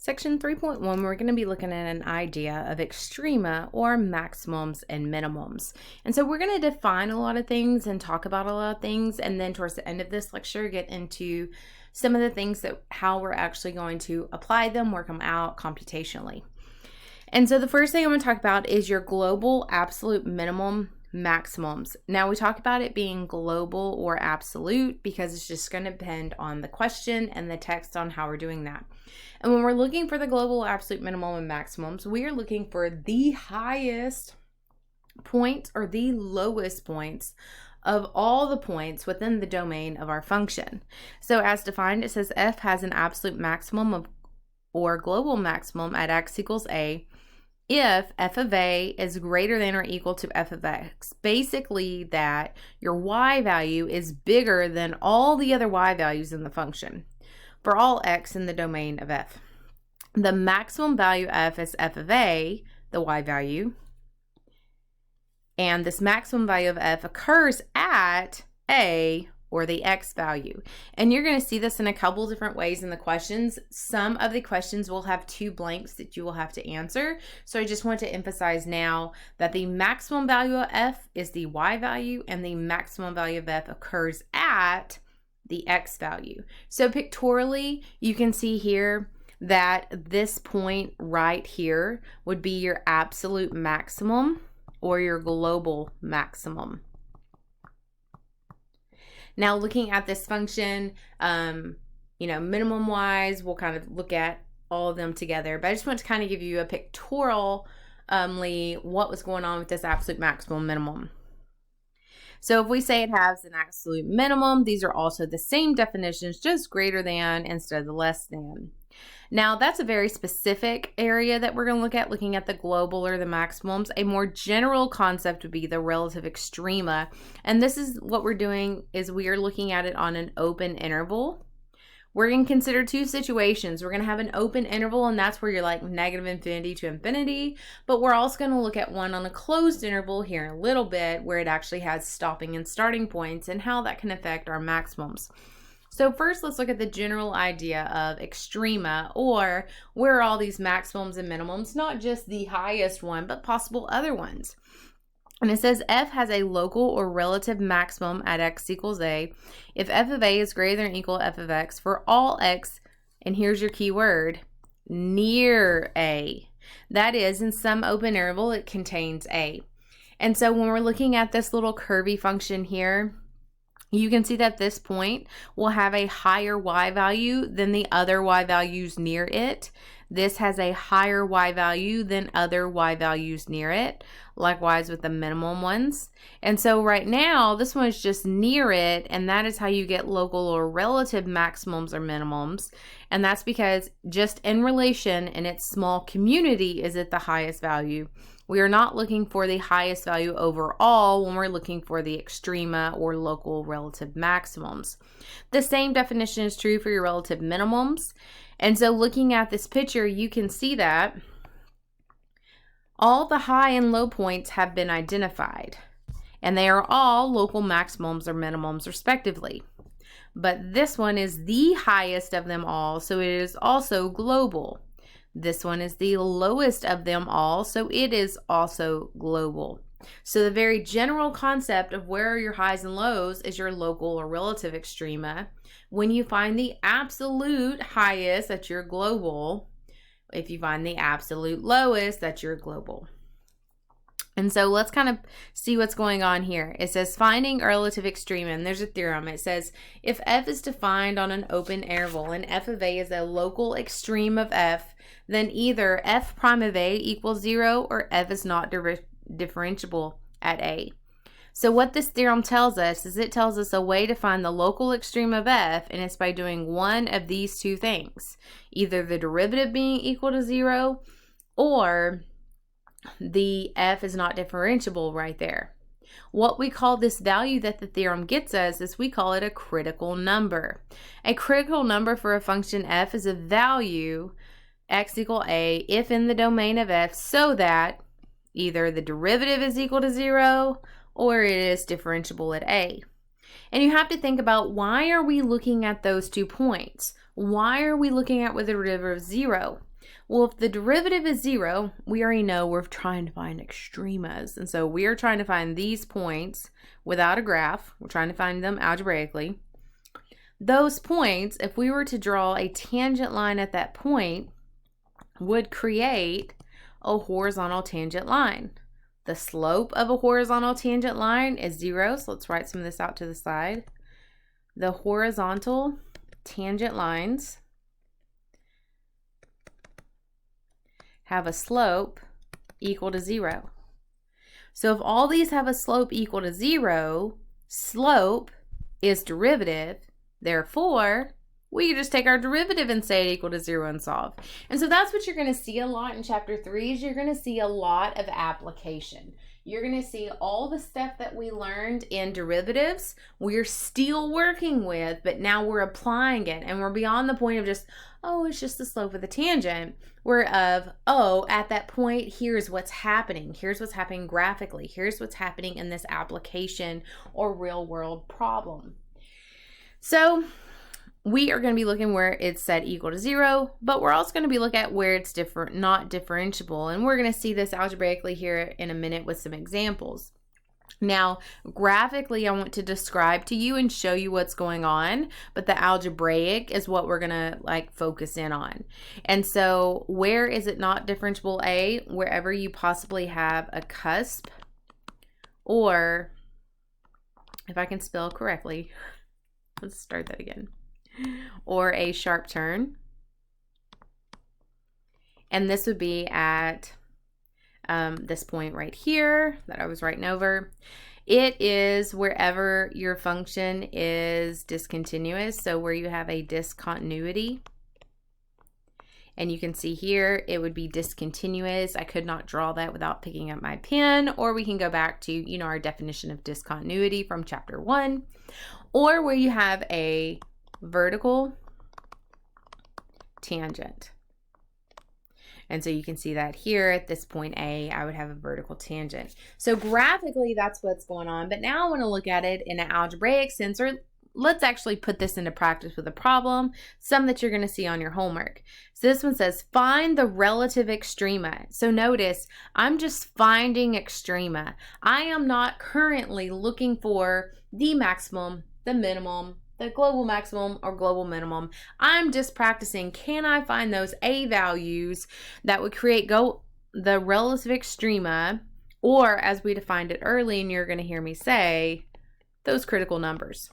Section 3.1, we're going to be looking at an idea of extrema or maximums and minimums. And so we're going to define a lot of things and talk about a lot of things, and then towards the end of this lecture get into some of the things that how we're actually going to apply them, work them out computationally. And so the first thing I'm going to talk about is your global absolute minimum maximums. Now we talk about it being global or absolute because it's just going to depend on the question and the text on how we're doing that. And when we're looking for the global absolute minimum and maximums, we are looking for the highest points or the lowest points of all the points within the domain of our function. So as defined, it says f has an absolute maximum of or global maximum at x equals a if f of a is greater than or equal to f of x. Basically that your y value is bigger than all the other y values in the function for all x in the domain of f. The maximum value f is f of a, the y value, and this maximum value of f occurs at a or the x value. And you're going to see this in a couple different ways in the questions. Some of the questions will have two blanks that you will have to answer. So I just want to emphasize now that the maximum value of f is the y value and the maximum value of f occurs at the x value. So pictorially, you can see here that this point right here would be your absolute maximum or your global maximum. Now looking at this function, minimum wise, we'll kind of look at all of them together, but I just want to kind of give you a pictorially what was going on with this absolute maximum minimum. So if we say it has an absolute minimum, these are also the same definitions, just greater than instead of the less than. Now that's a very specific area that we're going to look at, looking at the global or the maximums. A more general concept would be the relative extrema. And this is what we're doing is we are looking at it on an open interval. We're going to consider two situations. We're going to have an open interval, and that's where you're like negative infinity to infinity. But we're also going to look at one on a closed interval here in a little bit where it actually has stopping and starting points and how that can affect our maximums. So first, let's look at the general idea of extrema, or where are all these maximums and minimums, not just the highest one, but possible other ones. And it says f has a local or relative maximum at x equals a if f of a is greater than or equal to f of x for all x, and here's your key word, near a. That is, in some open interval, it contains a. And so when we're looking at this little curvy function here, you can see that this point will have a higher y value than the other y values near it. This has a higher y value than other y values near it, likewise with the minimum ones. And so right now, this one is just near it, and that is how you get local or relative maximums or minimums. And that's because just in relation in its small community is it the highest value. We are not looking for the highest value overall when we're looking for the extrema or local relative maximums. The same definition is true for your relative minimums. And so looking at this picture, you can see that all the high and low points have been identified, and they are all local maximums or minimums respectively. But this one is the highest of them all, so it is also global. This one is the lowest of them all, so it is also global. So the very general concept of where are your highs and lows is your local or relative extrema. When you find the absolute highest, that's your global. If you find the absolute lowest, that's your global. And so let's kind of see what's going on here. It says finding a relative extrema, and there's a theorem. It says if f is defined on an open interval and f of a is a local extreme of f, then either f prime of a equals 0 or f is not differentiable at a. So what this theorem tells us is it tells us a way to find the local extreme of f, and it's by doing one of these two things. Either the derivative being equal to 0 or the f is not differentiable right there. What we call this value that the theorem gets us is we call it a critical number. A critical number for a function f is a value x equal a if in the domain of f so that either the derivative is equal to 0 or it is differentiable at a. And you have to think about, why are we looking at those 2 points? Why are we looking at with a derivative of 0? Well, if the derivative is 0, we already know we're trying to find extremas. And so we are trying to find these points without a graph. We're trying to find them algebraically. Those points, if we were to draw a tangent line at that point, would create a horizontal tangent line. The slope of a horizontal tangent line is 0, so let's write some of this out to the side. The horizontal tangent lines have a slope equal to 0. So if all these have a slope equal to 0, slope is derivative. Therefore, we can just take our derivative and say it equal to 0 and solve. And so that's what you're going to see a lot in chapter 3 is you're going to see a lot of application. You're going to see all the stuff that we learned in derivatives we're still working with, but now we're applying it. And we're beyond the point of just, oh, it's just the slope of the tangent. We're of, oh, at that point, here's what's happening. Here's what's happening graphically. Here's what's happening in this application or real world problem. So we are going to be looking where it's set equal to 0, but we're also going to be looking at where it's not differentiable. And we're going to see this algebraically here in a minute with some examples. Now, graphically, I want to describe to you and show you what's going on, but the algebraic is what we're going to focus in on. And so where is it not differentiable? A, wherever you possibly have a cusp, or if I can spell correctly, let's start that again. Or a sharp turn. And this would be at this point right here that I was writing over. It is wherever your function is discontinuous, so where you have a discontinuity. And you can see here it would be discontinuous. I could not draw that without picking up my pen, or we can go back to, our definition of discontinuity from chapter 1, or where you have a vertical tangent. And so you can see that here at this point A, I would have a vertical tangent. So graphically, that's what's going on. But now I want to look at it in an algebraic sense, or let's actually put this into practice with a problem, some that you're going to see on your homework. So this one says, find the relative extrema. So notice, I'm just finding extrema. I am not currently looking for the maximum, the minimum, the global maximum or global minimum. I'm just practicing, can I find those A values that would create the relative extrema, or as we defined it early, and you're going to hear me say, those critical numbers.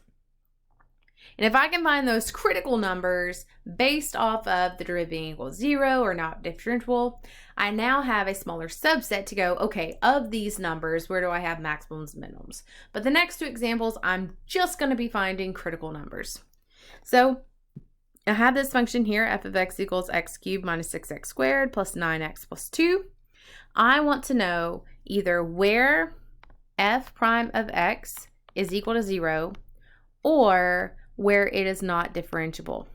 And if I can find those critical numbers based off of the derivative being equal to 0 or not differentiable, I now have a smaller subset to go, okay, of these numbers, where do I have maximums and minimums? But the next two examples, I'm just going to be finding critical numbers. So I have this function here, f of x equals x cubed minus 6x squared plus 9x plus 2. I want to know either where f prime of x is equal to 0 or where it is not differentiable.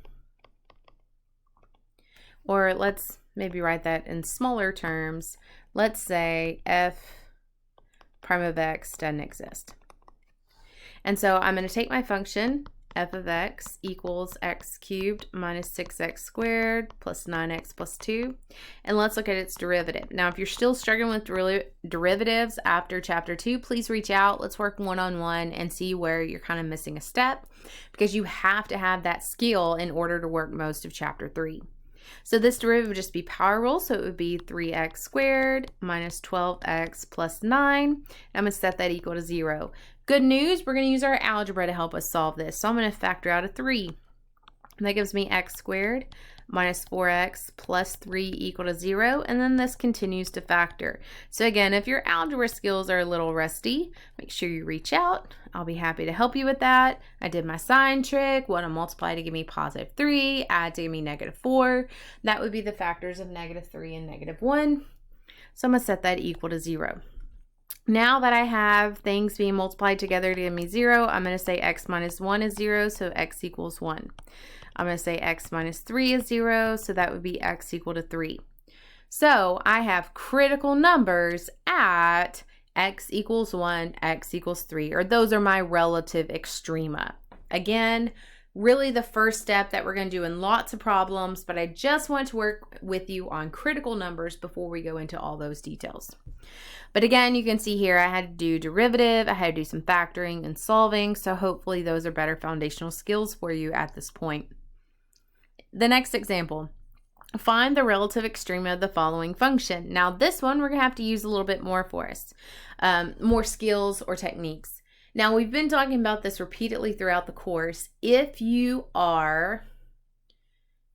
Or let's maybe write that in smaller terms. Let's say f prime of x doesn't exist. And so I'm going to take my function, f of x equals x cubed minus 6x squared plus 9x plus 2, and let's look at its derivative. Now, if you're still struggling with derivatives after chapter 2, please reach out. Let's work one-on-one and see where you're kind of missing a step, because you have to have that skill in order to work most of chapter 3. So this derivative would just be power rule, so it would be 3x squared minus 12x plus 9. I'm going to set that equal to 0. Good news, we're going to use our algebra to help us solve this. So I'm going to factor out a 3. And that gives me x squared minus 4x plus 3 equal to 0. And then this continues to factor. So again, if your algebra skills are a little rusty, make sure you reach out. I'll be happy to help you with that. I did my sign trick. Want to multiply to give me positive 3, add to give me negative 4. That would be the factors of negative 3 and negative 1. So I'm going to set that equal to 0. Now that I have things being multiplied together to give me 0, I'm going to say x minus 1 is 0, so x equals 1. I'm going to say x minus 3 is 0, so that would be x equal to 3. So I have critical numbers at x equals 1, x equals 3, or those are my relative extrema. Again, really the first step that we're going to do in lots of problems, but I just want to work with you on critical numbers before we go into all those details. But again, you can see here I had to do derivative, I had to do some factoring and solving, so hopefully those are better foundational skills for you at this point. The next example, find the relative extrema of the following function. Now this one we're going to have to use a little bit more for us, more skills or techniques. Now we've been talking about this repeatedly throughout the course. If you are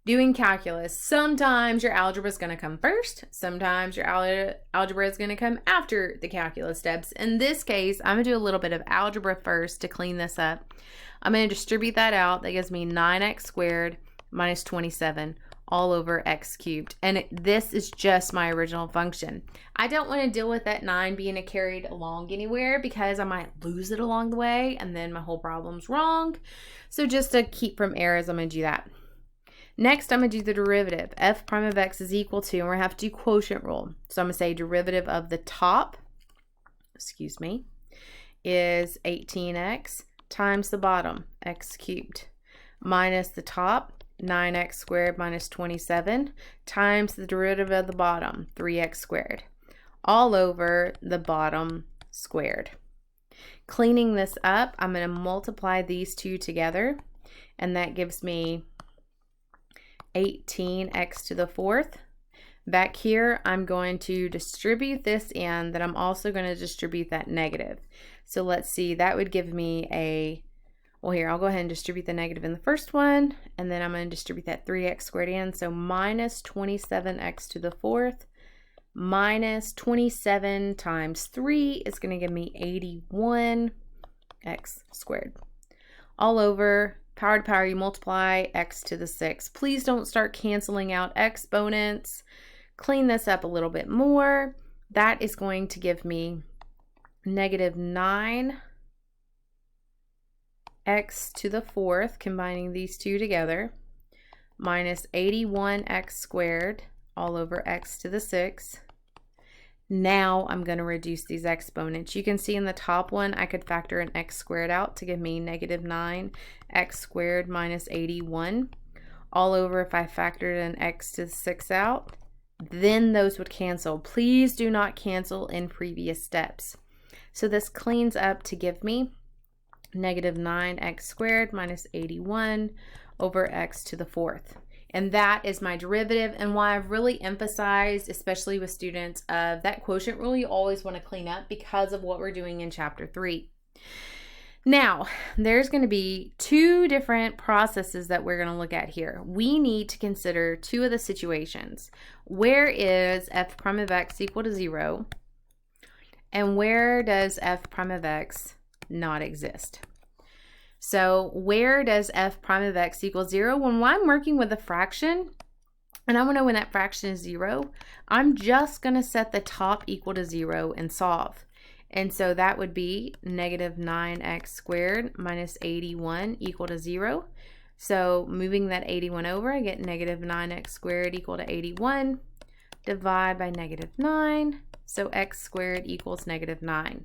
doing calculus, sometimes your algebra is going to come first. Sometimes your algebra is going to come after the calculus steps. In this case, I'm going to do a little bit of algebra first to clean this up. I'm going to distribute that out. That gives me 9x squared minus 27 all over x cubed. And this is just my original function. I don't want to deal with that 9 being carried along anywhere because I might lose it along the way and then my whole problem's wrong. So just to keep from errors, I'm going to do that. Next, I'm going to do the derivative. F prime of x is equal to, and we're going to have to do quotient rule. So I'm going to say derivative of the top, is 18x times the bottom, x cubed, minus the top, 9x squared minus 27, times the derivative of the bottom, 3x squared, all over the bottom squared. Cleaning this up, I'm going to multiply these two together, and that gives me 18x to the fourth. Back here, I'm going to distribute this in, that I'm also going to distribute that negative. So let's see, that would give me a, well here, I'll go ahead and distribute the negative in the first one, and then I'm going to distribute that 3x squared in. So minus 27x to the fourth minus 27 times 3 is going to give me 81x squared. All over, power to power, you multiply x to the 6. Please don't start canceling out exponents. Clean this up a little bit more. That is going to give me negative 9x to the fourth, combining these two together, minus 81x squared all over x to the 6. Now I'm going to reduce these exponents. You can see in the top one, I could factor an x squared out to give me negative 9x squared minus 81. All over, if I factored an x to the 6 out, then those would cancel. Please do not cancel in previous steps. So this cleans up to give me negative 9x squared minus 81 over x to the fourth. And that is my derivative, and why I've really emphasized, especially with students, of that quotient rule you always want to clean up because of what we're doing in chapter 3. Now, there's going to be two different processes that we're going to look at here. We need to consider two of the situations. Where is f prime of x equal to 0? And where does f prime of x not exist? So where does f prime of x equal 0? When I'm working with a fraction, and I want to know when that fraction is 0, I'm just going to set the top equal to 0 and solve. And so that would be negative 9x squared minus 81 equal to 0. So moving that 81 over, I get negative 9x squared equal to 81. Divide by negative 9. So x squared equals negative 9.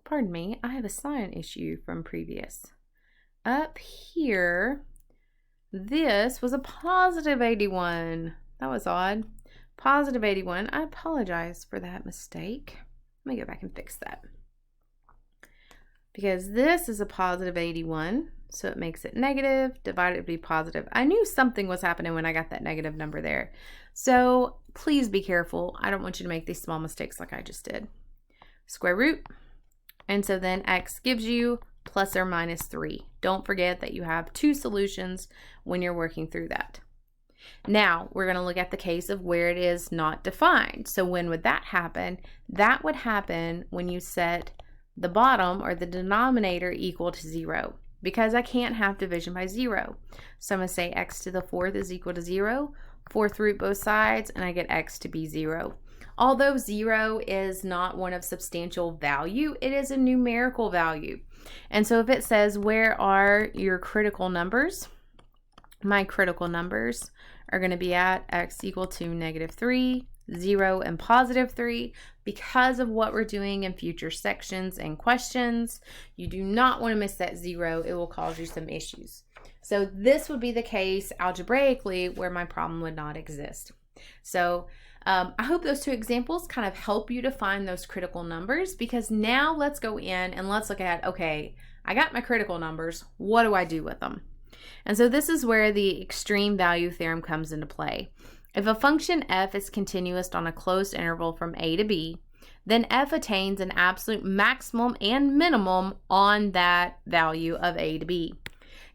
Pardon me, I have a sign issue from previous. Up here, this was a positive 81. That was odd. Positive 81. I apologize for that mistake. Let me go back and fix that. Because this is a positive 81, so it makes it negative, divided to be positive. I knew something was happening when I got that negative number there. So please be careful. I don't want you to make these small mistakes like I just did. Square root. And so then x gives you plus or minus 3. Don't forget that you have two solutions when you're working through that. Now, we're going to look at the case of where it is not defined. So when would that happen? That would happen when you set the bottom or the denominator equal to 0, because I can't have division by 0. So I'm going to say x to the fourth is equal to 0, fourth root both sides, and I get x to be 0. Although 0 is not one of substantial value, it is a numerical value. And so if it says, where are your critical numbers? My critical numbers are going to be at x equal to negative 3, 0, and positive 3 because of what we're doing in future sections and questions. You do not want to miss that 0. It will cause you some issues. So this would be the case algebraically where my problem would not exist. So I hope those two examples kind of help you to find those critical numbers, because now let's go in and let's look at, okay, I got my critical numbers. What do I do with them? And so this is where the extreme value theorem comes into play. If a function f is continuous on a closed interval from a to b, then f attains an absolute maximum and minimum on that value of a to b.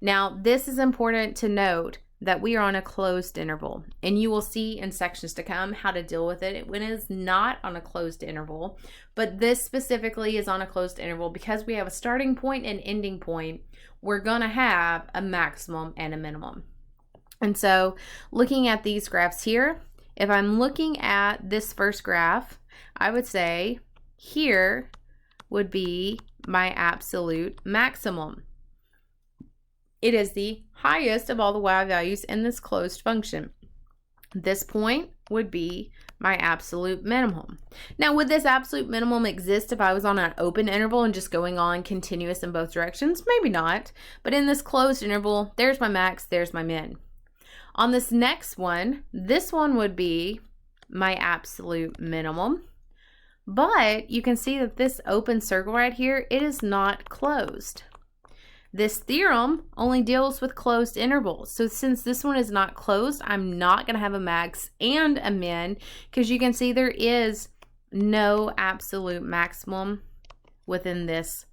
Now, this is important to note that we are on a closed interval, and you will see in sections to come how to deal with it when it is not on a closed interval. But this specifically is on a closed interval because we have a starting point and ending point. We're going to have a maximum and a minimum. And so looking at these graphs here, if I'm looking at this first graph, I would say here would be my absolute maximum. It is the highest of all the y values in this closed function. This point would be my absolute minimum. Now, would this absolute minimum exist if I was on an open interval and just going on continuous in both directions? Maybe not. But in this closed interval, there's my max, there's my min. On this next one, this one would be my absolute minimum. But you can see that this open circle right here, it is not closed. This theorem only deals with closed intervals. So since this one is not closed, I'm not going to have a max and a min, because you can see there is no absolute maximum within this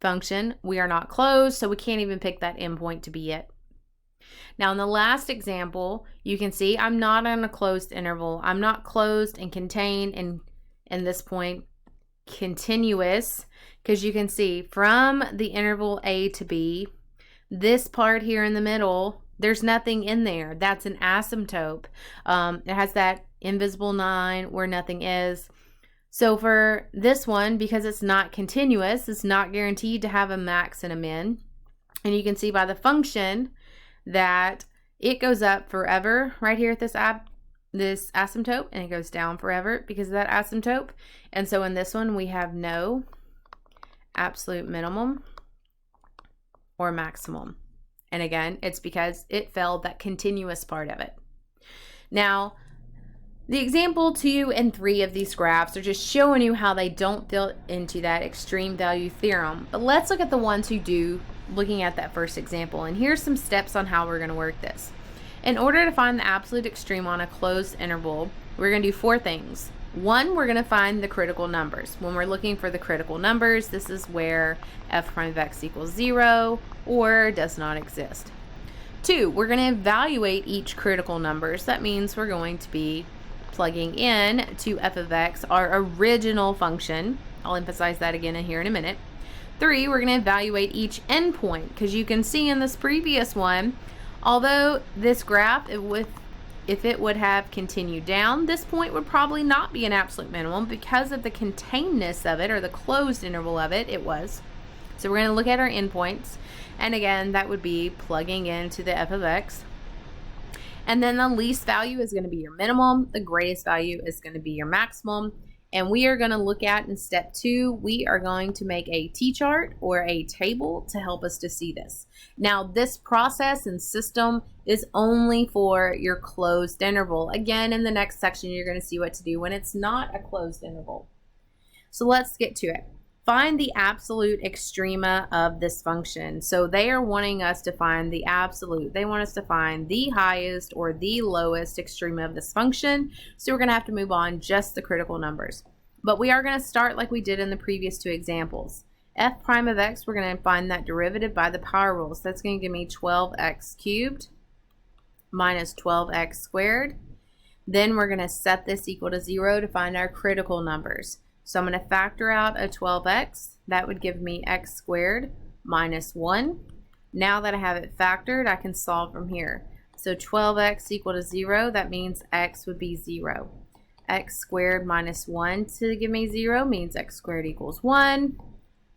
function. We are not closed, so we can't even pick that endpoint to be it. Now in the last example, you can see I'm not on a closed interval. I'm not closed and contained and in this point continuous, because you can see from the interval a to b, this part here in the middle, there's nothing in there. That's an asymptote. It has that invisible 9 where nothing is. So for this one, because it's not continuous, it's not guaranteed to have a max and a min. And you can see by the function that it goes up forever right here at this asymptote, and it goes down forever because of that asymptote. And so in this one, we have no absolute minimum or maximum. And again, it's because it failed that continuous part of it. Now, the example 2 and 3 of these graphs are just showing you how they don't fit into that extreme value theorem. But let's look at the ones who do, looking at that first example. And here's some steps on how we're going to work this. In order to find the absolute extreme on a closed interval, we're going to do 4 things. 1, we're going to find the critical numbers. When we're looking for the critical numbers, this is where f prime of x equals 0 or does not exist. 2, we're going to evaluate each critical numbers. That means we're going to be plugging in to f of x, our original function. I'll emphasize that again here in a minute. 3, we're going to evaluate each endpoint, because you can see in this previous one, although this graph, if it would have continued down, this point would probably not be an absolute minimum because of the containedness of it, or the closed interval of it, it was. So we're going to look at our endpoints, and again, that would be plugging into the f of x. And then the least value is going to be your minimum, the greatest value is going to be your maximum. And we are going to look at in step 2, we are going to make a t-chart or a table to help us to see this. Now, this process and system is only for your closed interval. Again, in the next section, you're going to see what to do when it's not a closed interval. So let's get to it. Find the absolute extrema of this function. So they are wanting us to find the absolute. They want us to find the highest or the lowest extrema of this function. So we're going to have to move on just the critical numbers. But we are going to start like we did in the previous 2 examples. F prime of x, we're going to find that derivative by the power rule. So that's going to give me 12x cubed minus 12x squared. Then we're going to set this equal to 0 to find our critical numbers. So I'm going to factor out a 12x. That would give me x squared minus 1. Now that I have it factored, I can solve from here. So 12x equal to 0, that means x would be 0. X squared minus 1 to give me 0 means x squared equals 1.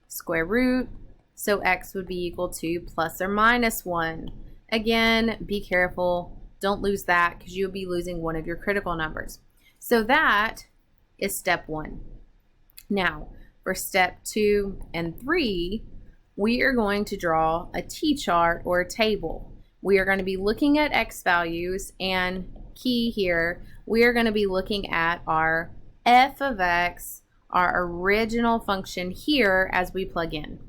Square root. So x would be equal to plus or minus 1. Again, be careful. Don't lose that because you'll be losing one of your critical numbers. So that is step 1. Now, for step 2 and 3, we are going to draw a T-chart or a table. We are going to be looking at X values, and key here, we are going to be looking at our f of X, our original function here as we plug in.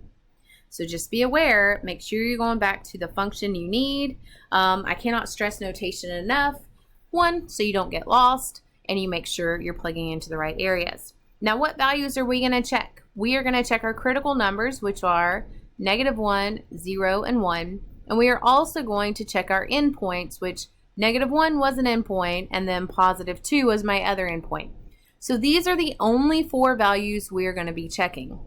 So just be aware, make sure you're going back to the function you need. I cannot stress notation enough. 1, so you don't get lost, and you make sure you're plugging into the right areas. Now, what values are we going to check? We are going to check our critical numbers, which are -1, 0, and 1. And we are also going to check our endpoints, which -1 was an endpoint, and then +2 was my other endpoint. So these are the only 4 values we are going to be checking.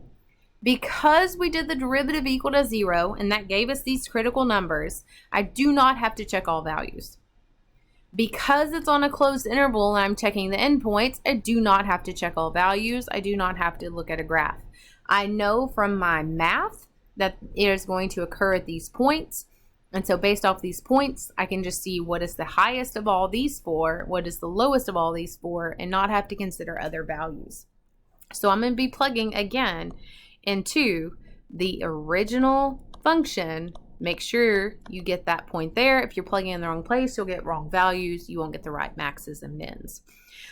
Because we did the derivative equal to 0, and that gave us these critical numbers, I do not have to check all values. Because it's on a closed interval and I'm checking the endpoints, I do not have to check all values. I do not have to look at a graph. I know from my math that it is going to occur at these points. And so based off these points, I can just see what is the highest of all these 4, what is the lowest of all these 4, and not have to consider other values. So I'm going to be plugging again into the original function. Make sure you get that point there. If you're plugging in the wrong place, you'll get wrong values. You won't get the right maxes and mins.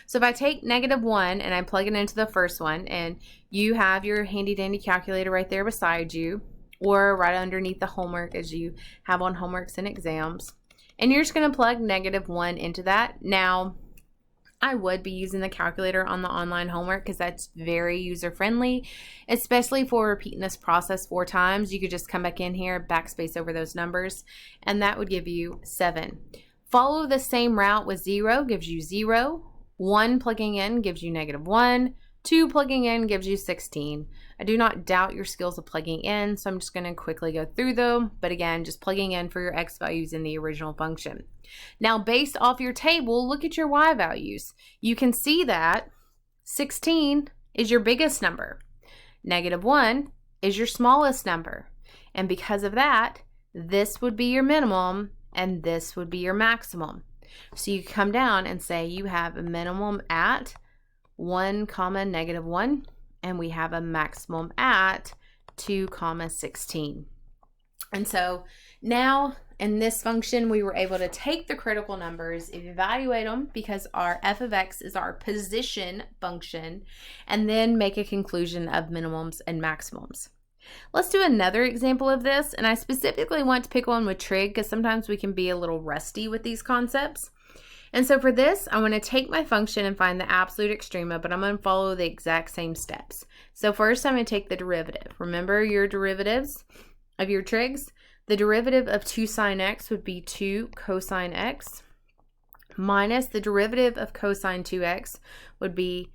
So if I take -1 and I plug it into the first one, and you have your handy dandy calculator right there beside you, or right underneath the homework as you have on homeworks and exams, and you're just going to plug -1 into that. Now, I would be using the calculator on the online homework because that's very user-friendly, especially for repeating this process 4 times. You could just come back in here, backspace over those numbers, and that would give you 7. Follow the same route with 0 gives you 0. 1 plugging in gives you -1. 2 plugging in gives you 16. I do not doubt your skills of plugging in, so I'm just going to quickly go through them. But again, just plugging in for your X values in the original function. Now, based off your table, look at your Y values. You can see that 16 is your biggest number. -1 is your smallest number. And because of that, this would be your minimum and this would be your maximum. So you come down and say you have a minimum at 1, -1, and we have a maximum at 2, 16. And so now in this function, we were able to take the critical numbers, evaluate them because our f of X is our position function, and then make a conclusion of minimums and maximums. Let's do another example of this, and I specifically want to pick one with trig because sometimes we can be a little rusty with these concepts. And so for this, I want to take my function and find the absolute extrema, but I'm going to follow the exact same steps. So first, I'm going to take the derivative. Remember your derivatives of your trigs? The derivative of 2 sine x would be 2 cosine x, minus the derivative of cosine 2x would be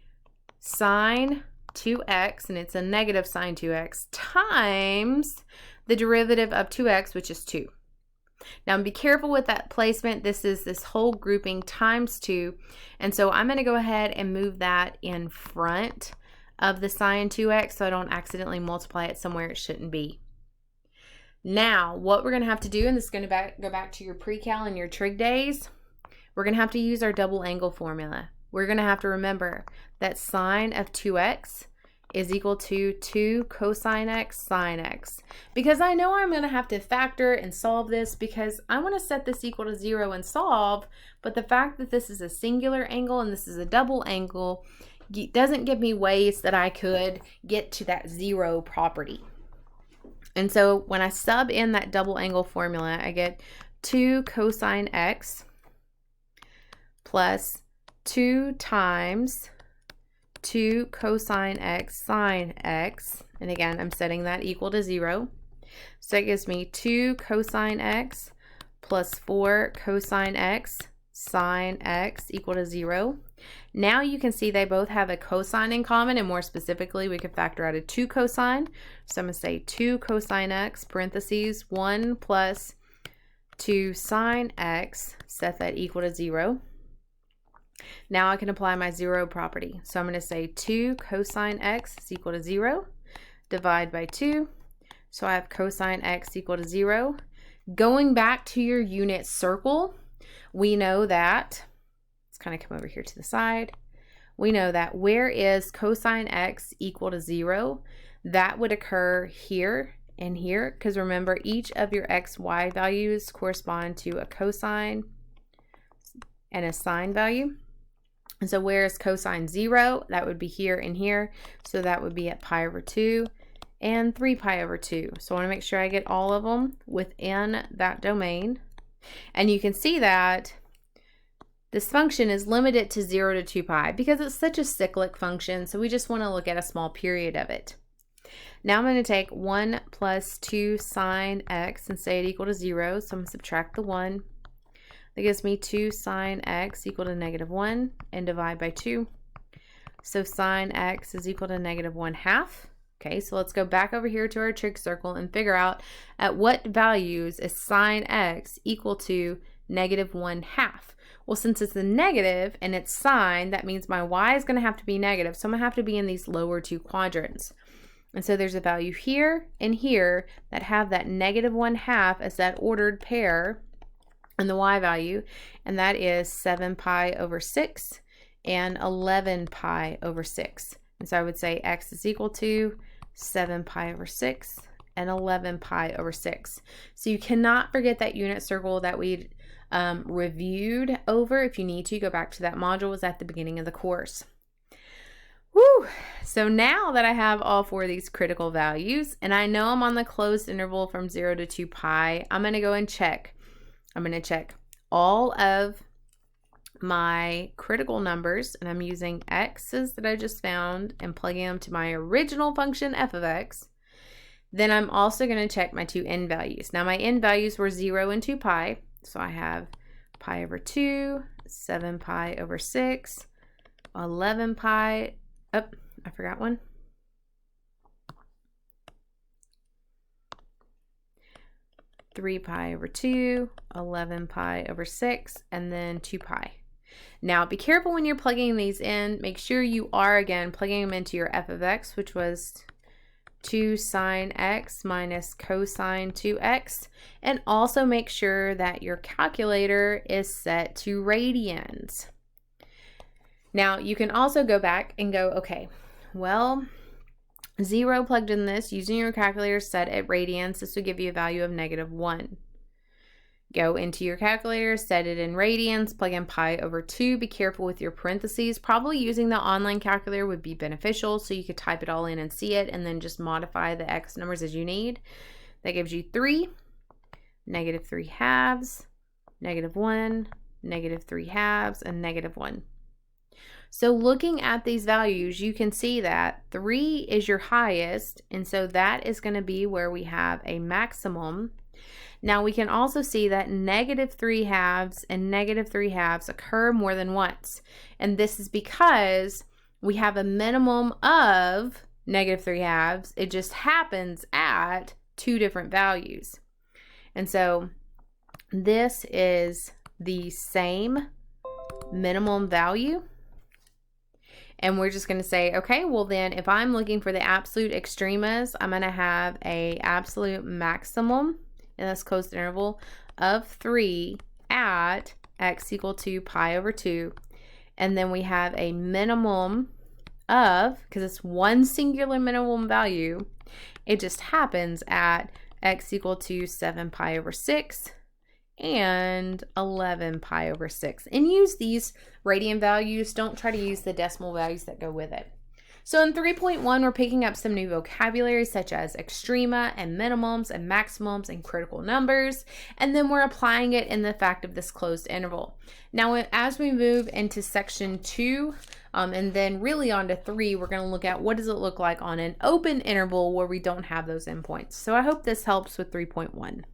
sine 2x, and it's a negative sine 2x, times the derivative of 2x, which is 2. Now be careful with that placement. This is this whole grouping times 2. And so I'm going to go ahead and move that in front of the sine 2x so I don't accidentally multiply it somewhere it shouldn't be. Now what we're going to have to do, and this is going to go back to your pre-cal and your trig days, we're going to have to use our double angle formula. We're going to have to remember that sine of 2x is equal to 2 cosine x sine x. Because I know I'm going to have to factor and solve this because I want to set this equal to 0 and solve, but the fact that this is a singular angle and this is a double angle doesn't give me ways that I could get to that 0 property. And so when I sub in that double angle formula, I get 2 cosine x plus 2 times 2 cosine x sine x, and again I'm setting that equal to 0, so it gives me 2 cosine x plus 4 cosine x sine x equal to 0. Now you can see they both have a cosine in common, and more specifically we could factor out a 2 cosine, so I'm going to say 2 cosine x parentheses 1 plus 2 sine x, set that equal to 0. Now I can apply my 0 property. So I'm going to say 2 cosine x is equal to 0. Divide by 2. So I have cosine x equal to 0. Going back to your unit circle, we know that, let's kind of come over here to the side. we know that where is cosine x equal to 0, that would occur here and here, because remember, each of your x, y values correspond to a cosine and a sine value. And so where is cosine 0? That would be here and here. So that would be at pi over 2 and 3 pi over 2. So I want to make sure I get all of them within that domain. And you can see that this function is limited to 0 to 2 pi because it's such a cyclic function. So we just want to look at a small period of it. Now I'm going to take 1 plus 2 sine x and say it equal to 0. So I'm going to subtract the 1. That gives me 2 sine x equal to negative 1 and divide by 2. So sine x is equal to negative 1/2. Okay, so let's go back over here to our trig circle and figure out at what values is sine x equal to negative 1/2. Well, since it's a negative and it's sine, that means my y is going to have to be negative. So I'm going to have to be in these lower two quadrants. And so there's a value here and here that have that negative 1/2 as that ordered pair in the y value, and that is 7 pi over 6 and 11 pi over 6. And so I would say x is equal to 7 pi over 6 and 11 pi over 6. So you cannot forget that unit circle that we reviewed over. If you need to, go back to that module. It was at the beginning of the course. Woo! So now that I have all four of these critical values, and I know I'm on the closed interval from 0 to 2 pi, I'm going to go and check. I'm going to check all of my critical numbers, and I'm using x's that I just found and plugging them to my original function f of x. Then I'm also going to check my two n values. Now my n values were 0 and 2 pi, so I have pi over 2, 7 pi over 6, 11 pi, oh, I forgot one. 3 pi over 2, 11 pi over 6, and then 2 pi. Now be careful when you're plugging these in. Make sure you are, again, plugging them into your f of x, which was 2 sine x minus cosine 2x. And also make sure that your calculator is set to radians. Now you can also go back and go, okay, well, 0 plugged in this using your calculator set at radians. This will give you a value of negative 1. Go into your calculator, set it in radians, plug in pi over 2. Be careful with your parentheses. Probably using the online calculator would be beneficial, so you could type it all in and see it and then just modify the x numbers as you need. That gives you 3, negative 3 halves, negative 1, negative 3 halves, and negative 1. So looking at these values, you can see that 3 is your highest, and so that is going to be where we have a maximum. Now we can also see that negative 3 halves and negative 3 halves occur more than once, and this is because we have a minimum of negative 3 halves. It just happens at two different values. And so this is the same minimum value. And we're just going to say, okay, well then if I'm looking for the absolute extremas, I'm going to have a absolute maximum in this closed interval of 3 at x equal to pi over 2. And then we have a minimum of, because it's one singular minimum value, it just happens at x equal to 7 pi over 6 and 11 pi over 6. And use these radian values. Don't try to use the decimal values that go with it. So in 3.1, we're picking up some new vocabulary such as extrema and minimums and maximums and critical numbers. And then we're applying it in the fact of this closed interval. Now, as we move into section 2 and then really on to 3, we're going to look at what does it look like on an open interval where we don't have those endpoints. So I hope this helps with 3.1.